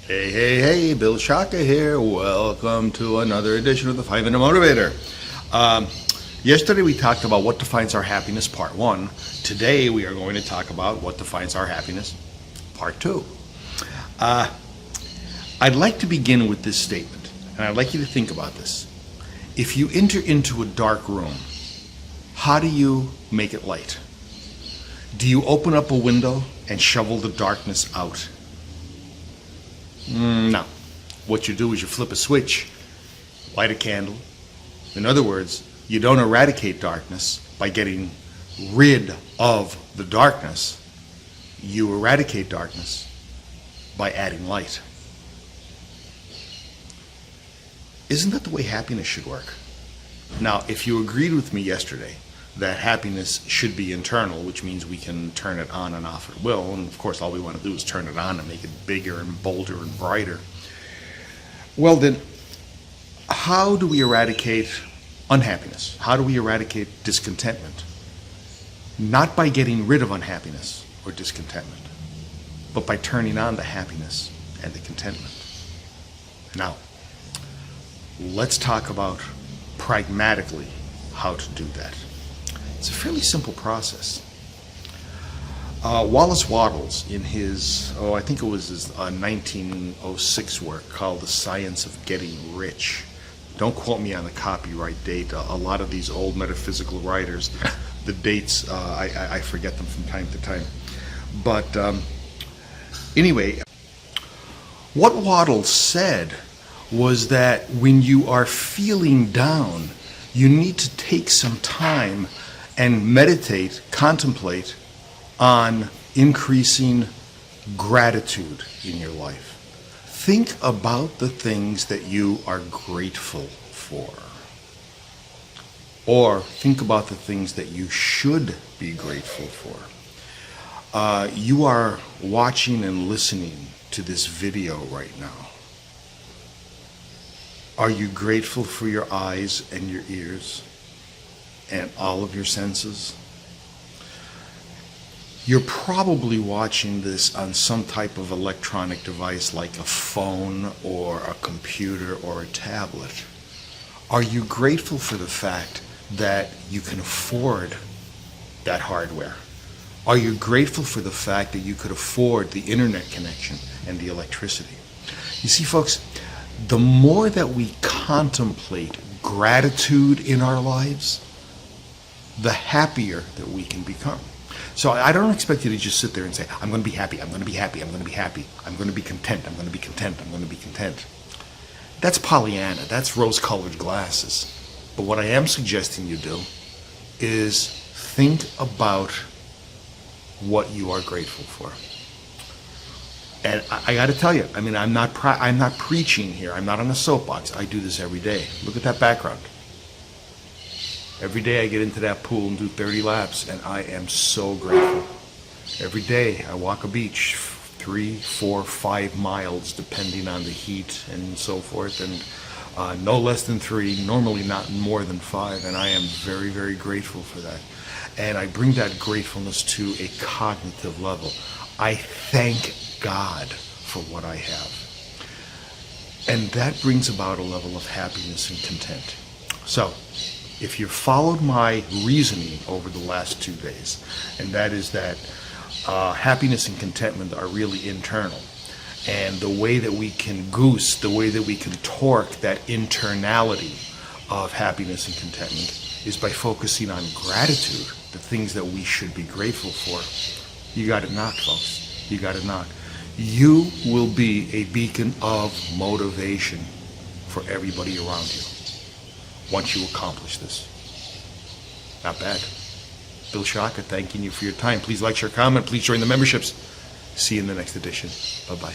Hey, Bill Shaka here. Welcome to another edition of the 5-Minute Motivator. Yesterday we talked about what defines our happiness, part 1. Today we are going to talk about what defines our happiness, part 2. I'd like to begin with this statement, and I'd like you to think about this. If you enter into a dark room, how do you make it light? Do you open up a window and shovel the darkness out? No. What you do is you flip a switch, light a candle. In other words, you don't eradicate darkness by getting rid of the darkness. You eradicate darkness by adding light. Isn't that the way happiness should work? Now, if you agreed with me yesterday that happiness should be internal, which means we can turn it on and off at will, and of course all we want to do is turn it on and make it bigger and bolder and brighter. Well then, how do we eradicate unhappiness? How do we eradicate discontentment? Not by getting rid of unhappiness or discontentment, but by turning on the happiness and the contentment. Now, let's talk about pragmatically how to do that. It's a fairly simple process. Wallace Wattles, in his, I think it was his 1906 work called The Science of Getting Rich. Don't quote me on the copyright date. A lot of these old metaphysical writers, the dates, I forget them from time to time. But anyway, what Wattles said was that when you are feeling down, you need to take some time and meditate, contemplate on increasing gratitude in your life. Think about the things that you are grateful for. Or think about the things that you should be grateful for. You are watching and listening to this video right now. Are you grateful for your eyes and your ears and all of your senses? You're probably watching this on some type of electronic device like a phone or a computer or a tablet. Are you grateful for the fact that you can afford that hardware? Are you grateful for the fact that you could afford the internet connection and the electricity? You see, folks, the more that we contemplate gratitude in our lives, the happier that we can become. So I don't expect you to just sit there and say, I'm going to be happy, I'm going to be happy, I'm going to be happy, I'm going to be content, I'm going to be content, I'm going to be content. That's Pollyanna, that's rose-colored glasses. But what I am suggesting you do is think about what you are grateful for. And I got to tell you, I mean, I'm not preaching here. I'm not on a soapbox. I do this every day. Look at that background. Every day I get into that pool and do 30 laps, and I am so grateful. Every day I walk a beach 3, 4, 5 miles, depending on the heat and so forth, and no less than 3, normally not more than 5, and I am very, very grateful for that. And I bring that gratefulness to a cognitive level. I thank God for what I have. And that brings about a level of happiness and content. So, if you followed my reasoning over the last 2 days, and that is that happiness and contentment are really internal, and the way that we can goose, the way that we can torque that internality of happiness and contentment is by focusing on gratitude, the things that we should be grateful for. You got it knocked, folks. You got it knocked. You will be a beacon of motivation for everybody around you once you accomplish this. Not bad. Bill Shaka thanking you for your time. Please like, share, comment. Please join the memberships. See you in the next edition. Bye-bye.